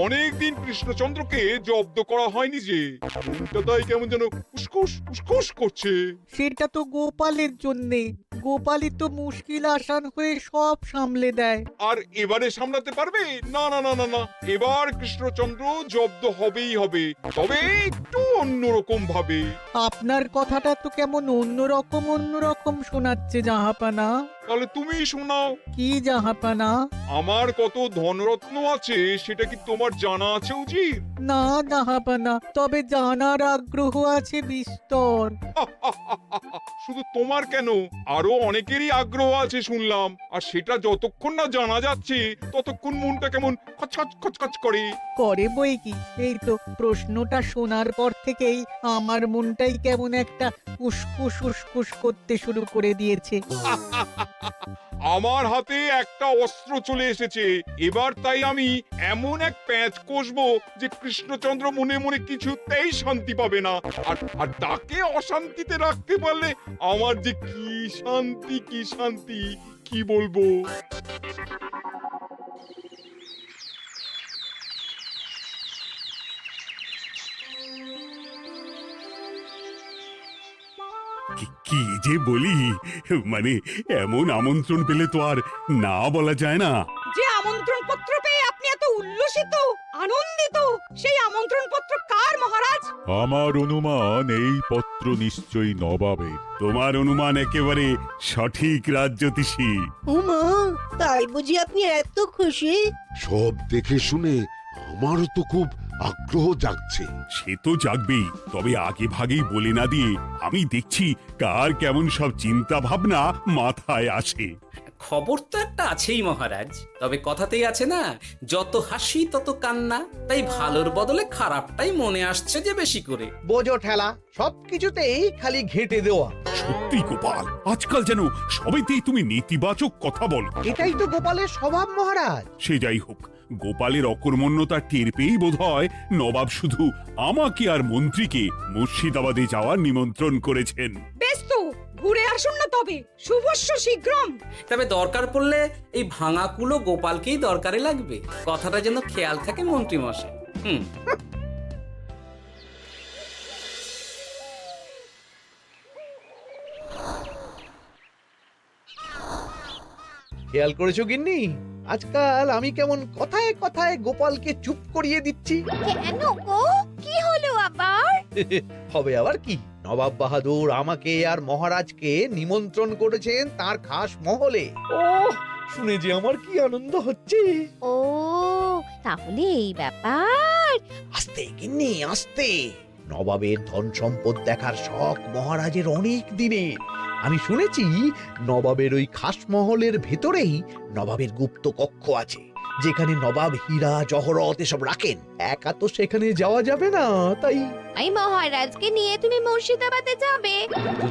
অনেকদিন কৃষ্ণচন্দ্রকে জব্দ করা হয়নি যে, মনটা তাই কেমন যেন উসকুস উসকুস করছে। সেটা তো গোপালের জন্যে। গোপালই তো মুশকিল আসান হয়ে সব সামলে দেয়। আর এবারে সামলাতে পারবে? না না না না না, এবার কৃষ্ণচন্দ্র জব্দ হবেই হবে, তবে একটু অন্যরকম ভাবে। আপনার কথাটা তো কেমন অন্যরকম শোনাচ্ছে জাহাপানা। তাহলে তুমি শোনাও। কি জাহাপানা? আমার কত ধনরত্ন আছে সেটা কি তোমার জানা আছে উজির? না জাহাপানা, তবে জানার আগ্রহ আছে বিস্তর। শুধু তোমার কেন, আরো অনেকেরই আগ্রহ আছে শুনলাম, আর সেটা যতক্ষণ না জানা যাচ্ছে ততক্ষণ মনটা কেমন খচখচ খচখচ করে। করে বই কি, এই তো প্রশ্নটা শোনার পর থেকেই আমার মনটাই কেমন একটা উসকুস উসকুস করতে শুরু করে দিয়েছে। আমার হাতে একটা অস্ত্র চলে এসেছে, এবার তাই আমি এমন এক প্যাঁচ কষবো যে কৃষ্ণচন্দ্র মনে মনে কিছুতেই শান্তি পাবে না। আর তাকে অশান্তিতে রাখতে পারলে আমার যে কি শান্তি কি শান্তি, কি বলবো। কি যে বলি, মানে এমন আমন্ত্রণ পেলে তো আর না বলা যায় না। যে আমন্ত্রণ পত্র পেয়ে আপনি এত উল্লসিত আনন্দিত, সেই আমন্ত্রণ পত্র কার মহারাজ? আমার অনুমান এই পত্র নিশ্চয়ই নবাবের। তোমার অনুমান একেবারে সঠিক রাজ্যতীষী। উমা, তাই বুঝি আপনি এত খুশি? সব দেখে শুনে আমারও তো খুব আগ্রহ জাগছে। সে তো জাগবেই, তবে আগে ভাগেই বলে না দিয়ে আমি দেখছি কার কেমন সব চিন্তা ভাবনা মাথায় আসে। খবর তো একটা আছেই মহারাজ, তবে কথাতেই আছে না, যত হাসি তত কান্না। তাই ভালোর বদলে খারাপটাই মনে আসছে যে বেশি করে। বোঝো ঠেলা, সবকিছুতেই খালি ঘেঁটে দেওয়া। সত্যি গোপাল, আজকাল যেন সবেতেই তুমি নেতিবাচক কথা বলো। এটাই তো গোপালের স্বভাব মহারাজ। সে যাই হোক, গোপালের অকর্মণ্যতা টের পেয়েই বোধ হয় নবাব শুধু আমাকে আর মন্ত্রীকে মুর্শিদাবাদে যাওয়ার নিমন্ত্রণ করেছেন। বেশ তো, ঘুরে আসুন না তবে, শুভস্য শীঘ্রম। তবে দরকার পড়লে এই ভাঙা কুলো গোপালকেই দরকারে লাগবে, কথাটা যেন খেয়াল থাকে মন্ত্রী মশাই। খেয়াল করেছো গিন্নি, আজকাল আমি কেমন কথায় কথায় গোপালকে চুপ করিয়ে দিচ্ছি। কেন গো, কি হলো আবার? হবে আবার কি, নবাব বাহাদুর আমাকে আর মহারাজকে নিমন্ত্রণ করেছেন তার খাস মহলে। ও শুনে যে আমার কি আনন্দ হচ্ছে। ও তাহলে এই ব্যাপার। আস্তে গিন্নি আস্তে, নবাবের ধন সম্পদ দেখার শখ মহারাজের অনেক দিনের। আমি শুনেছি নবাবের ওই খাস মহলের ভেতরেই নবাবের গুপ্ত কক্ষ আছে, যেখানে নবাব হীরা জহরত এসব রাখেন। একা তো সেখানে যাওয়া যাবে না, তাই এই মহারাজকে নিয়ে তুমি মুর্শিদাবাদে যাবে?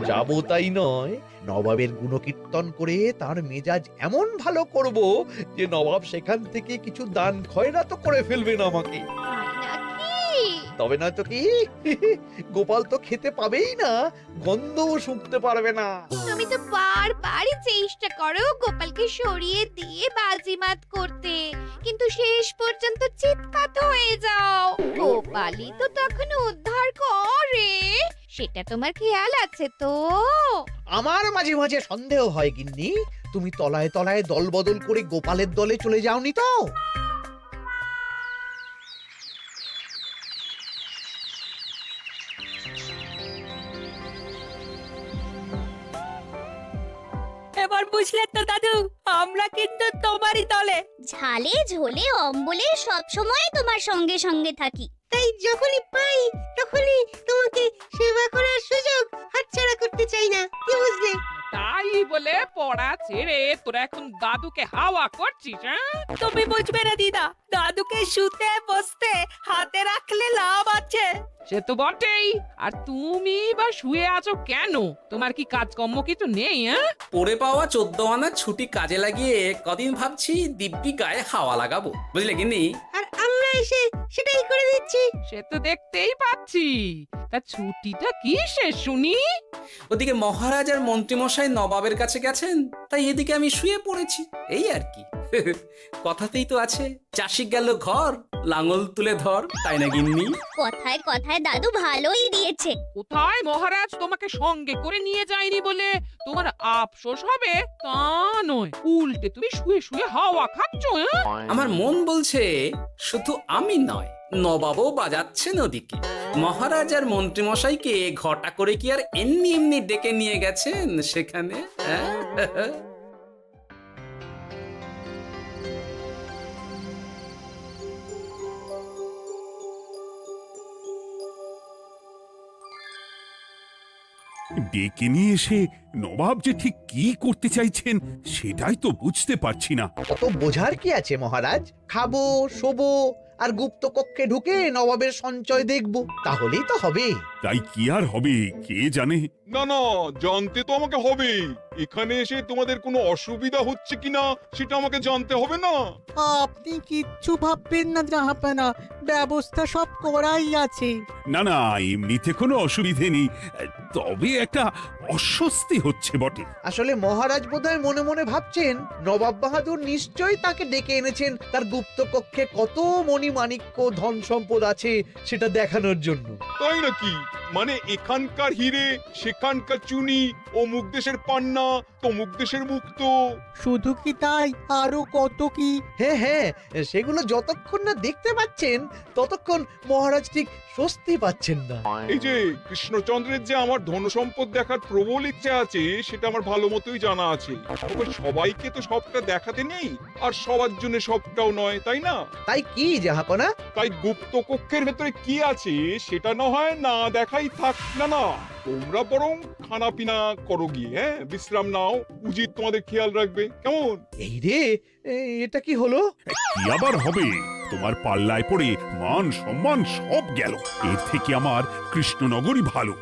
যাবো তাই নয়, নবাবের গুণকীর্তন করে তার মেজাজ এমন ভালো করব যে নবাব সেখান থেকে কিছু দান খয়রাত করে ফেলবেন আমাকে। তাই নাকি? তবে না তো কি, গোপাল তো খেতে পাবেই না, গন্ধও শুঁকতে পারবে না। তুমি তো বারবারই চেষ্টা করো গোপালকে সরিয়ে দিয়ে বাজিমাত করতে, কিন্তু শেষ পর্যন্ত চিৎকার হয়ে যাও। গোপালই তো তখন উদ্ধার করে, সেটা তোমার খেয়াল আছে তো? আমার মাঝে মাঝে সন্দেহ হয় গিন্নি, তুমি তলায় তলায় দল বদল করে গোপালের দলে চলে যাওনি তো? এবার বুঝলে তো দাদু, আমরা কিন্তু তোমারই দলে। ঝালে ঝোলে অম্বলে সব সময় তোমার সঙ্গে সঙ্গে থাকি। তাই যখনই পাই তখনই তোমাকে সেবা করার সুযোগ হাতছাড়া করতে চাই না, কি বুঝলে? তাই বলে পড়া ছেড়ে তোরা এখন দাদুকে হাওয়া করছিস? তুমি বুঝবে না দিদা, দাদুকে শুতে বসতে হাতে রাখলে লাভ আছে। সে তো বটেই, আর তুমি বা শুয়ে আছো কেন? তোমার কি কাজকর্ম কিছু নেই? পড়ে পাওয়া 14 আনার ছুটি কাজে লাগিয়ে কদিন ভাবছি দিব্যি গায়ে হাওয়া লাগাবো, বুঝলে গিন্নি? আর আমরা এসে সেটাই করে দিচ্ছি। সে তো দেখতেই পাচ্ছি। তা ছুটিটা কি শেষ শুনি? ওদিকে মহারাজ আর মন্ত্রীমশাই নবাবের কাছে গেছেন, তাই এদিকে আমি শুয়ে পড়েছি, এই আর কি। কথাতেই তো আছে, চাষি গেল ঘর, লাঙল তুলে ধর, তাই না গিন্নি? কথায় কথায় দাদু ভালোই দিয়েছে। কোথায় মহারাজ তোমাকে সঙ্গে করে নিয়ে যায়নি বলে তোমার আফসোস হবে তা নয়, উল্টে তুমি শুয়ে শুয়ে হাওয়া খাচ্ছ। আমার মন বলছে শুধু আমি নয়, নবাবও বাজাচ্ছেন ওদিকে। মহারাজ আর মন্ত্রীমশাইকে ঘটা করে কি আর এমনি এমনি ডেকে নিয়ে গেছেন সেখানে? হ্যাঁ? ডেকে নিয়ে এসে নবাব যে ঠিক কি করতে চাইছেন সেটাই তো বুঝতে পারছি না। অত বোঝার কি আছে মহারাজ? খাবো, শোবো আর গুপ্ত কক্ষে ঢুকে নবাবের সঞ্চয় দেখব, তাহলেই তো হবে। তাই কি আর হবে কে জানে। না না, জানতে তো আমাকে হবে। এখানে এসে তোমাদের কোনো অসুবিধা হচ্ছে কিনা সেটা আমাকে জানতে হবে না? আপনি কিচ্ছু ভাববেন না জাহাপানা, ব্যবস্থা সব করাই আছে। না না, এমনিতে কোনো অসুবিধে নেই, তবে একটা অস্বস্তি হচ্ছে বটে। আসলে মহারাজ বোধহয় মনে মনে ভাবছেন নবাব বাহাদুর নিশ্চয়ই তাকে ডেকে এনেছেন তার গুপ্ত কক্ষে কত মণিমাণিক্য ধন সম্পদ আছে সেটা দেখানোর জন্য। তাই নাকি? মানে এখানকার হিরে, সেখানকার চুনি, অমুক দেশের পান্না, তমুক দেশের মুক্ত। শুধু কি তাই, আরো কত কি। হ্যাঁ হ্যাঁ, সেগুলো যতক্ষণ না দেখতে পাচ্ছেন ততক্ষণ মহারাজ ঠিক স্বস্তি পাচ্ছেন না। এই যে কৃষ্ণচন্দ্রের যে আমার ধন সম্পদ দেখার প্রবল ইচ্ছা আছে সেটা আমার ভালো মতোই জানা আছে। তবে সবাইকে তো সবটা দেখাতে নেই, আর সবার জন্য সবটাও নয়, তাই না? তাই কি জাহাপনা? তাই গুপ্ত কক্ষের ভেতরে কি আছে সেটা না হয় না দেখাই থাক। না না, তোমরা বরং খানা পিনা করো গিয়ে, হ্যাঁ, বিশ্রাম নাও। উচিত তোমাদের খেয়াল রাখবে, কেমন? এই রে, এটা কি হলো? কি আবার হবে? তোমার পাল্লায় পড়ে মান সম্মান সব গেল। এর থেকে আমার কৃষ্ণনগরই ভালো।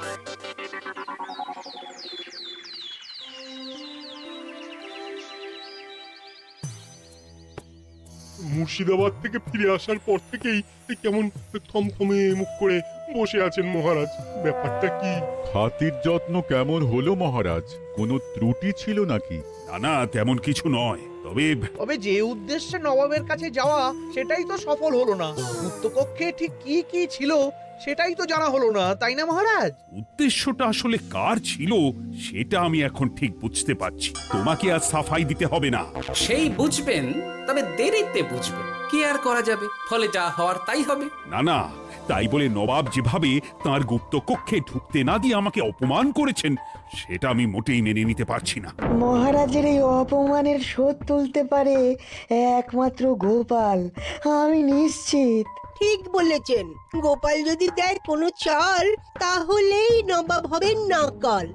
মুর্শিদাবাদ থেকে ফিরে আসার পর থেকেই কেমন থমথমে মুখ করে বসে আছেন মহারাজ। ব্যাপারটা কি? খাতির যত্ন কেমন হলো মহারাজ? কোনো ত্রুটি ছিল নাকি? না না, তেমন কিছু নয়, তবে যে উদ্দেশ্যে নবাবের কাছে যাওয়া সেটাই তো সফল হলো না। গুপ্ত কক্ষে ঠিক কি কি ছিল সেটাই তো জানা হলো না, তাই না মহারাজ? উদ্দেশ্যটা আসলে কার ছিল সেটা আমি এখন ঠিক বুঝতে পারছি। তোমাকে আর সাফাই দিতে হবে না। সেই বুঝবেন, তবে দেরিতে বুঝবেন। কি আর করা যাবে, ফলে যা হওয়ার তাই হবে। না না, তাই বলে নবাব যেভাবে তার গুপ্ত কক্ষে ঢুকতে না দিয়ে আমাকে অপমান করেছেন সেটা আমি মোটেই মেনে নিতে পারছি না। মহারাজের এই অপমানের শোধ তুলতে পারে একমাত্র গোপাল, আমি নিশ্চিত। ঠিক বলেছেন, গোপাল যদি দেয় কোনো চাল তাহলেই নবাব হবেন নকল।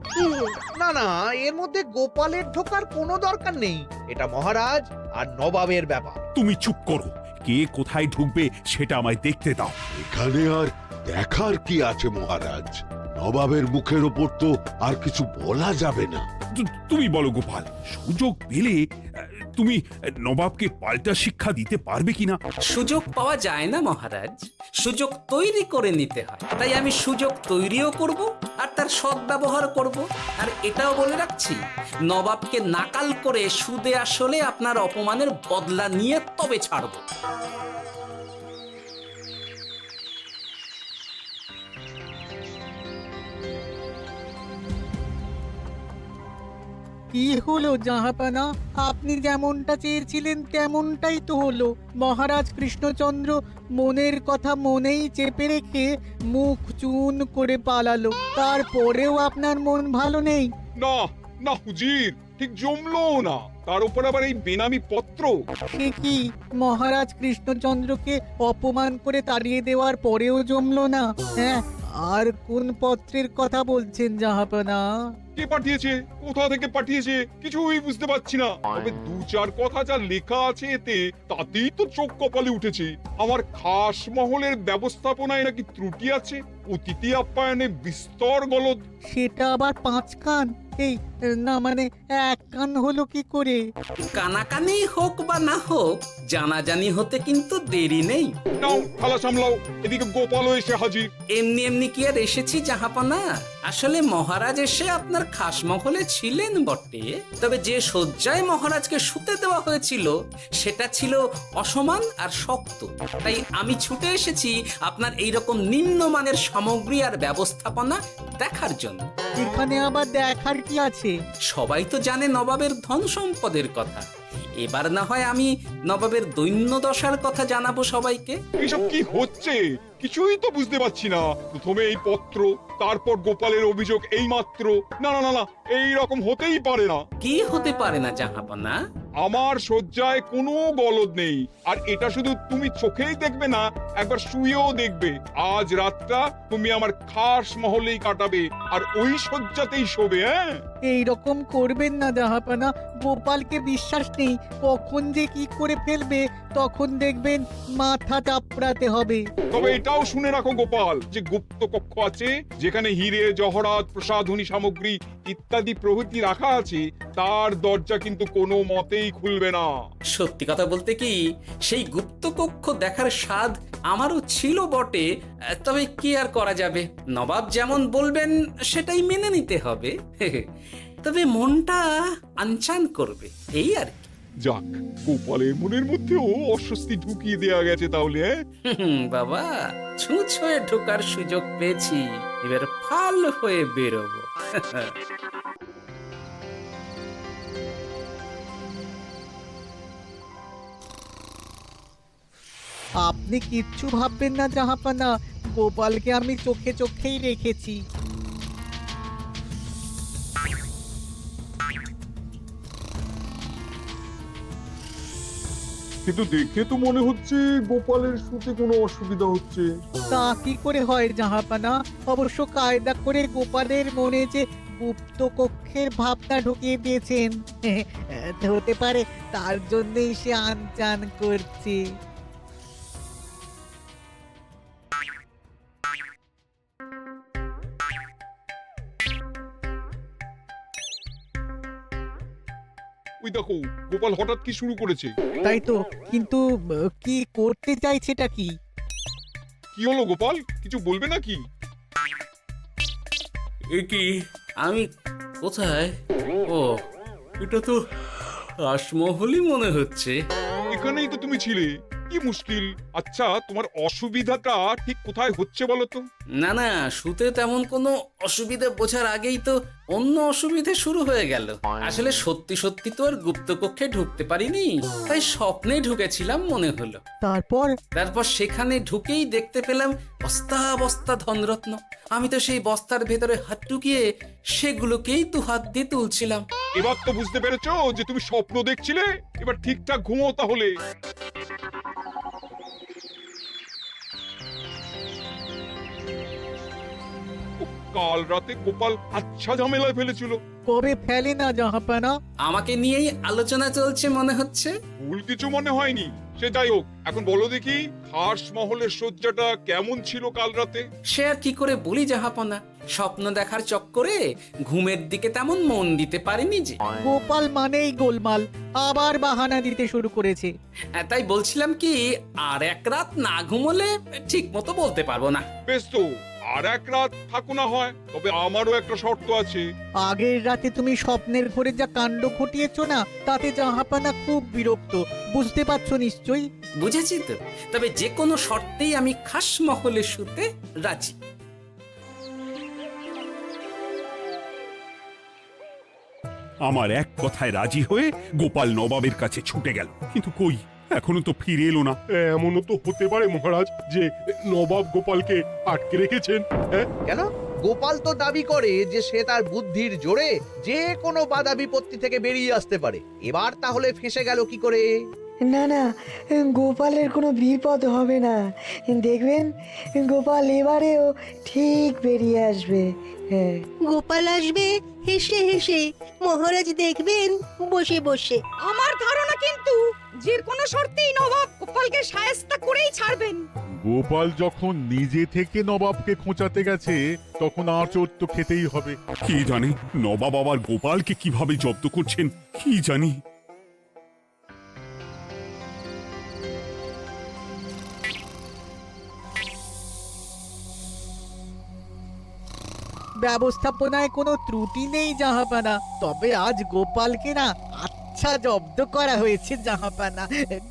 না না, এর মধ্যে গোপালের ঢোকার কোনো দরকার নেই। এটা মহারাজ আর নবাবের ব্যাপার। তুমি চুপ করো, কে কোথায় ঢুকবে সেটা আমায় দেখতে দাও। এখানে আর দেখার কি আছে মহারাজ? নবাবের মুখের ওপর তো আর কিছু বলা যাবে না। তুমি বলো গোপাল, সুযোগ পেলে তুমি নবাবকে পাল্টা শিক্ষা দিতে পারবে কিনা? সুযোগ পাওয়া যায় না মহারাজ, সুযোগ তৈরি করে নিতে হয়। তাই আমি সুযোগ তৈরিও করব আর তার সদ্ব্যবহার করব। আর এটাও বলে রাখছি, নবাবকে নাকাল করে সুদে আসলে আপনার অপমানের বদলা নিয়ে তবে ছাড়ব। কি হলো জাহাপানা, আপনি যেমনটা চেয়েছিলেন তেমনটাই তো হলো। মহারাজ কৃষ্ণচন্দ্র মনের কথা মনেই চেপে রেখে মুখ চুন করে পালালো, তারপরেও আপনার মন ভালো নেই? না না হুজির, ঠিক জমলো না। তার উপর আবার এই বেনামি পত্র। সে কি, মহারাজ কৃষ্ণচন্দ্রকে অপমান করে তাড়িয়ে দেওয়ার পরেও জমলো না? হ্যাঁ, আর কোন পত্রের কথা বলছেন জাহাপানা? কে পাঠিয়েছে, কোথা থেকে পাঠিয়েছে কিছুই বুঝতে পারছি না। তবে দু চার কথা যা লেখা আছে এতে, তাতেই তো চোখ কপালে উঠেছে। আমার খাস মহলের ব্যবস্থাপনায় নাকি ত্রুটি আছে, অতিথি আপ্যায়নে বিস্তর গলদ। সেটা আবার 5 কান? এই না মানে এক কান হলো কি করে? কানাকানি হোক বা না হোক, জানাজানি হতে কিন্তু দেরি নেই। নাও থালা সামলাও, এদিকে গোপালও এসে হাজির। এমনি এমনি কি আর এসেছি জাহাপনা? আসলে মহারাজ এসে আপনার খাসমহলে ছিলেন বটে, তবে যে শয্যায় মহারাজকে শুতে দেওয়া হয়েছিল সেটা ছিল অসমান আর শক্ত। তাই আমি ছুটে এসেছি আপনার এইরকম নিম্নমানের সামগ্রী আর ব্যবস্থাপনা দেখার জন্য। এখানে আবার দেখার কি আছে? সবাই তো জানে নবাবের ধন সম্পদের কথা, এবার না হয় আমি নবাবের দৈন্য দশার কথা জানাবো সবাইকে। এইসব কি হচ্ছে কিছুই তো বুঝতে পারছি না। প্রথমে এই পত্র, তারপর গোপালের অভিযোগ এই মাত্র। না না না না, এই রকম হতেই পারে না। কি হতে পারে না জাহাপনা? আমার শয্যায় কোনো গলদ নেই, আর এটা শুধু তুমি চোখেই দেখবে না, একবার শুয়েও দেখবে। আজ রাতটা তুমি আমার খাস মহলেই কাটাবে, আর ওই শয্যাতেই শোবে। হ্যাঁ, এই রকম করবেন না জাহাপানা, গোপালকে বিশ্বাস নেই, কখন যে কি করে ফেলবে তখন দেখবেন মাথা চাপড়াতে হবে। তবে এটাও শুনে রাখো গোপাল, যে গুপ্ত কক্ষ আছে যেখানে হিরে জহরাত প্রসাধনী সামগ্রী ইত্যাদি প্রভৃতি রাখা আছে, তার দরজা কিন্তু কোনো মতেই খুলবে না। সত্যি কথা বলতে কি, সেই গুপ্ত কক্ষ দেখার স্বাদ আমারও ছিল বটে, তবে কি আর করা যাবে, নবাব যেমন বলবেন সেটাই মেনে নিতে হবে। তবে মনটা আনচান করবে, এই আর কি। যাক, গোপালের মনের মধ্যেও অস্বস্তি ঢুকিয়ে দেয়া গেছে তাহলে। বাবা, ছুঁচ হয়ে ঢোকার সুযোগ পেয়েছি, এবার ফাল হয়ে বেরোবো। আপনি কিচ্ছু ভাববেন না জাহাপানা, গোপালকে আমি চোখে চোখেই রেখেছি। কিন্তু দেখে তো মনে হচ্ছে গোপালের শুতে কোনো অসুবিধা হচ্ছে। তা কি করে হয় জাহাপানা? অবশ্য কায়দা করে গোপালের মনে যে গুপ্ত কক্ষের ভাবনা ঢুকিয়ে দিয়েছেন, হতে পারে তার জন্যই সে আনচান করছে। ওই দেখো, গোপাল হঠাৎ কি শুরু করেছে। তাই তো, কিন্তু কি করতে চাইছেটা কি? কি হলো গোপাল, কিছু বলবে নাকি? কি আমি কোথায়? ও, এটা তো রাসমহলই মনে হচ্ছে। এখানেই তো তুমি ছিলে, কি মুশকিল। আচ্ছা, তোমার অসুবিধাটা ঠিক কোথায় হচ্ছে বলো তো? না না, শুতে তেমন কোনো অসুবিধা বোঝার আগেই তো অন্য অসুবিধে শুরু হয়ে গেল। আসলে সত্যি সত্যি তো আর গুপ্তকক্ষে ঢুকতে পারিনি, তাই স্বপ্নে ঢুকেছিলাম মনে হলো। তারপর সেখানে ঢুকেই দেখতে পেলাম বস্তা বস্তা ধনরত্ন। আমি তো সেই বস্তার ভেতরে হাত ঢুকিয়ে সেগুলোকেই দু হাত দিয়ে তুলছিলাম। এবার তো বুঝতে পেরেছো যে তুমি স্বপ্ন দেখছিলে। এবার ঠিকঠাক ঘুমো তাহলে। কাল রাতে গোপাল আচ্ছা ঝামেলায় ফেলেছিল। কবে ফেলে না জাহাপানা? আমাকে নিয়েই আলোচনা চলছে মনে হচ্ছে। ভুল কিছু মনে হয়নি, সে যাই হোক। এখন বলো দেখি, খাস মহলের শয্যাটা কেমন ছিল কাল রাতে? সে আর কি করে বলি জাহাপনা, স্বপ্ন দেখার চক্করে ঘুমের দিকে তেমন মন দিতে পারিনি যে। গোপাল মানেই গোলমাল, আবার বাহানা দিতে শুরু করেছে। তাই বলছিলাম কি, আর এক রাত না ঘুমোলে ঠিক মতো বলতে পারবো না। বেশ তো, আর এক রাত থাকো না হয়, তবে আমারও একটা শর্ত আছে। আগের রাতে তুমি স্বপ্নের ঘরে যা কাণ্ড ঘটিয়েছো না, তাতে জাহাপানা খুব বিরক্ত, বুঝতে পারছো নিশ্চয়ই। বুঝেছি তো, তবে যে কোনো শর্তেই আমি খাস মহলে শুতে রাজি। আমার এক কথায় রাজি হয়ে গোপাল নবাবের কাছে ছুটে গেল, কিন্তু কই, এখনো তো ফিরে এলো না। এমনও তো হতে পারে মহারাজ যে নবাব গোপালকে আটকে রেখেছেন। হ্যাঁ, কেন? গোপাল তো দাবি করে যে সে তার বুদ্ধির জোরে যে কোনো বাধা বিপত্তি থেকে বেরিয়ে আসতে পারে। এবার তাহলে ফেঁসে গেল কি করে? না না, গোপালের কোনো বিপদ হবে না, দেখবেন গোপাল এবারেও ঠিক বেরিয়ে আসবে। হ্যাঁ, গোপাল আসবে হেসে হেসে, মহারাজ দেখবেন বসে বসে। আমার ধারণা কিন্তু যে কোনো শর্তেই নবাব গোপালকে শায়েস্তা করেই ছাড়বেন। গোপাল যখন নিজে থেকে নবাবকে খোঁচাতে গেছে তখন আঁচড় তো খেতেই হবে। কি জানে নবাব আবার গোপালকে কিভাবে জব্দ করছেন, কি জানি। ব্যবস্থাপনায় কোনো ত্রুটি নেই জাহাপানা, তবে আজ গোপালকে না আচ্ছা জব্দ করা হয়েছে জাহাপানা।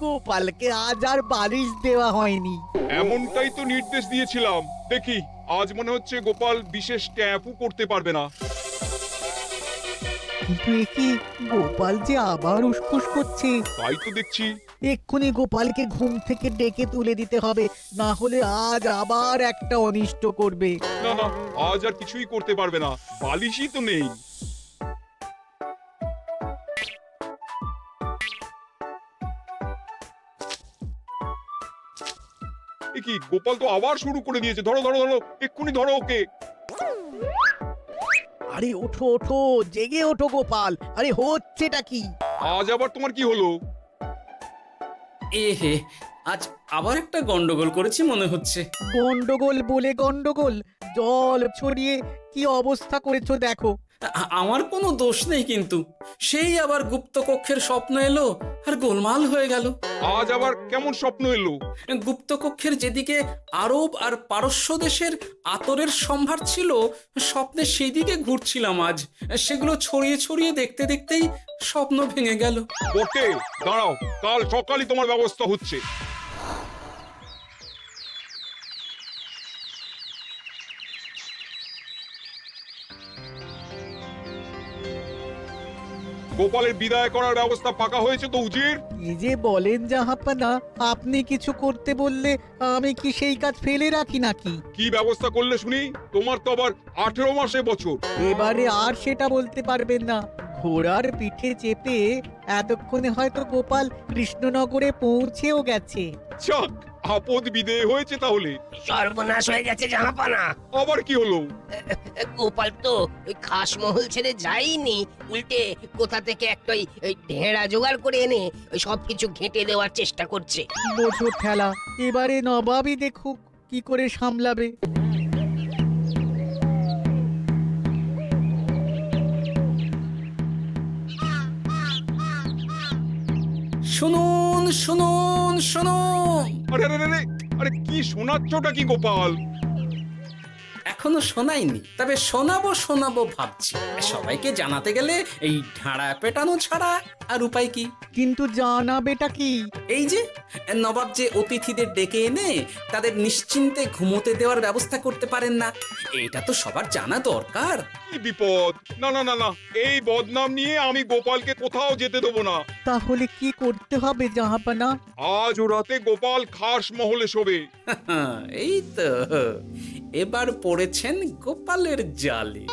গোপালকে আজ আর বালিশ দেওয়া হয়নি। এমনটাই তো নির্দেশ দিয়েছিলাম। দেখি আজ মনে হচ্ছে গোপাল বিশেষ ট্যাপও করতে পারবে না। কিন্তু এ কি, গোপাল যে আবার উসখুস করছে। তাই তো দেখছি। এক্ষুনি গোপালকে ঘুম থেকে ডেকে তুলে দিতে হবে, না হলে আজ আবার একটা অনিষ্ট করবে। না না, আজ আর কিছুই করতে পারবে না, বালিশই তো নেই। এ কি, গোপাল তো আবার শুরু করে দিয়েছে। ধরো ধরো ধরো, এক্ষুনি ধরো ওকে। আরে ওঠো ওঠো, জেগে ওঠো গোপাল। আরে হচ্ছেটা কি? আজ আবার তোমার কি হলো? এ হে, আজ আবার একটা গন্ডগোল করেছি মনে হচ্ছে। গন্ডগোল বলে গন্ডগোল, জল ছড়িয়ে কি অবস্থা করেছো দেখো। আমার কোনো দোষ নেই, কিন্তু সেই আবার গুপ্তকক্ষের স্বপ্ন এলো আর গোলমাল হয়ে গেল। আজ আবার কেমন স্বপ্ন এলো? গুপ্তকক্ষের যেদিকে আরব আর পারস্য দেশের আতরের সম্ভার ছিল, স্বপ্নে সেই দিকে ঘুরছিলাম আজ। সেগুলো ছড়িয়ে ছড়িয়ে দেখতে দেখতেই স্বপ্ন ভেঙে গেল। বটে, দাঁড়াও, কাল সকালই তোমার ব্যবস্থা হচ্ছে। গোপালের বিদায় করার ব্যবস্থা পাকা হয়েছে তো উজির? কি যে বলেন জাহাপানা, আপনি কিছু করতে বললে আমি কি সেই কাজ ফেলে রাখি নাকি? কি ব্যবস্থা করলে শুনি? তোমার তো আবার 18 মাসে বছর। এবারে আর সেটা বলতে পারবেন না। ঘোড়ার পিঠে চেপে এতক্ষণে হয়তো গোপাল কৃষ্ণনগরে পৌঁছেও গেছে। যাক, আপদ বিদেয় হয়েছে তাহলে। সর্বনাশ হয়ে গেছে জাহাপানা। আবার কি হলো? গোপাল তো ওই খাসমহল ছেড়ে যায়নি, উল্টে কোথা থেকে একটা ওই ঢেঁড়া জোগাড় করে এনে ওই সবকিছু ঘেঁটে দেওয়ার চেষ্টা করছে। বোঝো ঠেলা, এবারে নবাবই দেখুক কি করে সামলাবে। শুনুন শুনুন শুনুন, আরে আরে আরে, আরে কি শোনাচ্ছটা কি গোপাল? এখনো শোনাইনি, তবে শোনাবো শোনাবো ভাবছি। সবাইকে জানাতে গেলে এই ঢাড়া পেটানো ছাড়া আর উপায় কি? কিন্তু জানাবেটা কি? এই যে নবাব যে অতিথিদের ডেকে এনে তাদের নিশ্চিন্তে ঘুমোতে দেওয়ার ব্যবস্থা করতে পারেন না, এটা তো সবার জানা দরকার। কি বিপদ! না না না না, এই বদনাম নিয়ে আমি গোপালকে কোথাও যেতে দেবো না। তাহলে কি করতে হবে জাহাপানা? আজ ও রাতে গোপাল খাস মহলে শোবে। এই তো এবার পড়েছেন গোপালের জালে।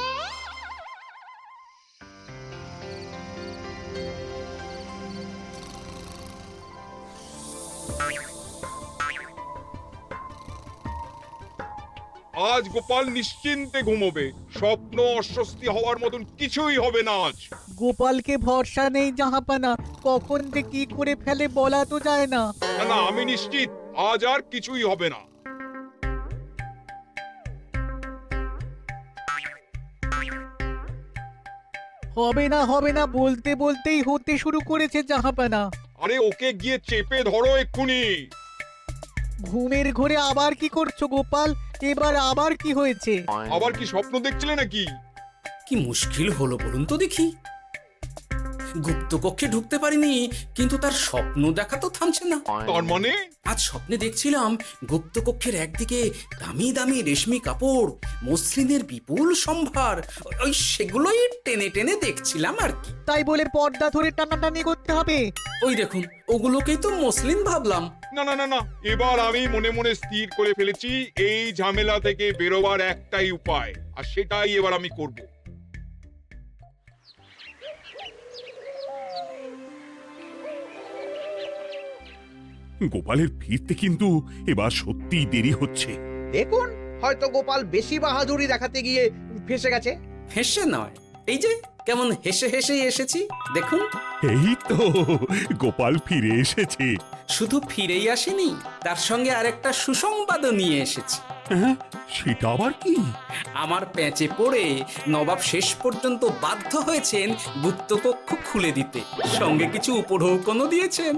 আজ গোপাল নিশ্চিন্তে ঘুমোবে। স্বপ্ন অস্বস্তি হওয়ার মতন কিছুই হবে না আজ। গোপালকে ভরসা নেই জাহাপানা, কখন যে কি করে ফেলে বলা তো যায় না। না না, আমি নিশ্চিত আজ আর কিছুই হবে না। হবে না বলতে বলতেই হতে শুরু করেছে জাহাপানা। আরে ওকে গিয়ে চেপে ধরো এক্ষুনি। ঘুমের ঘোরে আবার কি করছো গোপাল? এবার আবার কি হয়েছে? আবার কি স্বপ্ন দেখছিলে নাকি? কি মুশকিল হলো বলুন তো দেখি। গুপ্তকক্ষে ঢুকতে পারিনি, কিন্তু তার স্বপ্ন দেখা তো থামছে না। তার মানে? আজ স্বপ্নে দেখছিলাম গুপ্তকক্ষের একদিকে দামি দামি রেশমি কাপড়, মসলিনের বিপুল সম্ভার, ওই সেগুলোই টেনে টেনে দেখছিলাম আর কি। তাই বলে পর্দা ধরে টানাটানি করতে হবে? ওই দেখুন, ওগুলোকেই তো মসলিন ভাবলাম। না না না না, এবার আমি মনে মনে স্থির করে ফেলেছি এই ঝামেলা থেকে বেরোবার একটাই উপায়, আর সেটাই এবার আমি করব। গোপালের ফিরতে কিন্তু এবার সত্যিই দেরি হচ্ছে। দেখুন, হয়তো গোপাল বেশি বাহাদুরি দেখাতে গিয়ে ফেসে গেছে। ফেঁসে নয়, এই যে কেমন হেসে হেসেই এসেছি দেখুন। এই তো গোপাল ফিরে এসেছে। শুধু ফিরেই আসেনি, তার সঙ্গে আরেকটা সুসংবাদও নিয়ে এসেছি। হ্যাঁ, সেটা আবার কি? আমার প্যাঁচে পড়ে নবাব শেষ পর্যন্ত বাধ্য হয়েছেন গুপ্তকক্ষ খুলে দিতে, সঙ্গে কিছু উপঢৌকনও দিয়েছেন।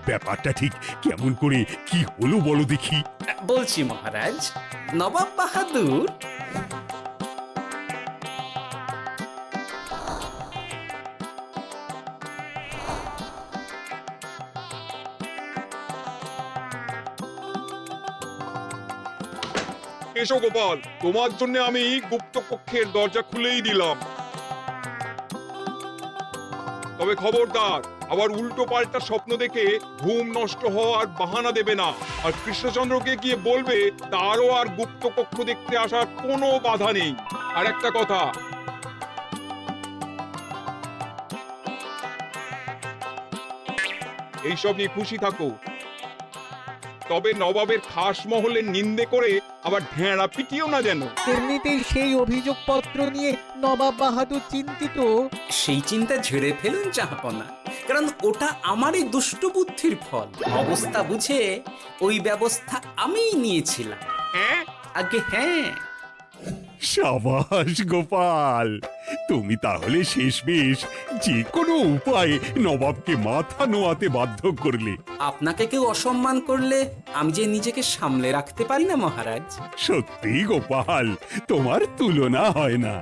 ব্যাপারটা ঠিক কেমন করে কি হলো বলো দেখি। বলছি মহারাজ, নবাব বাহাদুর এসো গোপাল, তোমার জন্য আমি গুপ্ত কক্ষের দরজা খুলেই দিলাম। তবে খবরদার, আবার উল্টো পাল্টা স্বপ্ন দেখে ঘুম নষ্ট হওয়ার বাহানা দেবে না। আর কৃষ্ণচন্দ্রকে গিয়ে বলবে তারও আর গুপ্ত কক্ষ দেখতে আসার কোনো বাধা নেই। আর একটা কথা, এইসব নিয়ে খুশি থাকো। তবে নবাবের খাস মহলের নিন্দে করে আবার ঢেঁড়া পিটিও না যেন। এমনিতেই সেই অভিযোগপত্র নিয়ে নবাব বাহাদুর চিন্তিত। সেই চিন্তা ঝেড়ে ফেলুন জাহাপনা, কারণ ওটা আমারই দুষ্ট বুদ্ধির ফল। অবস্থা বুঝে ওই ব্যবস্থা আমিই নিয়েছিলাম। হ্যাঁ, আগে হ্যাঁ। সাবাস গোপাল, তুমি তাহলে শেষমেশ যে কোনো উপায়ে নবাবকে মাথা নোয়াতে বাধ্য করলে। আপনাকে কেউ অসম্মান করলে আমি যে নিজেকে সামলে রাখতে পারি না মহারাজ। সত্যি গোপাল, তোমার তুলনা হয় না।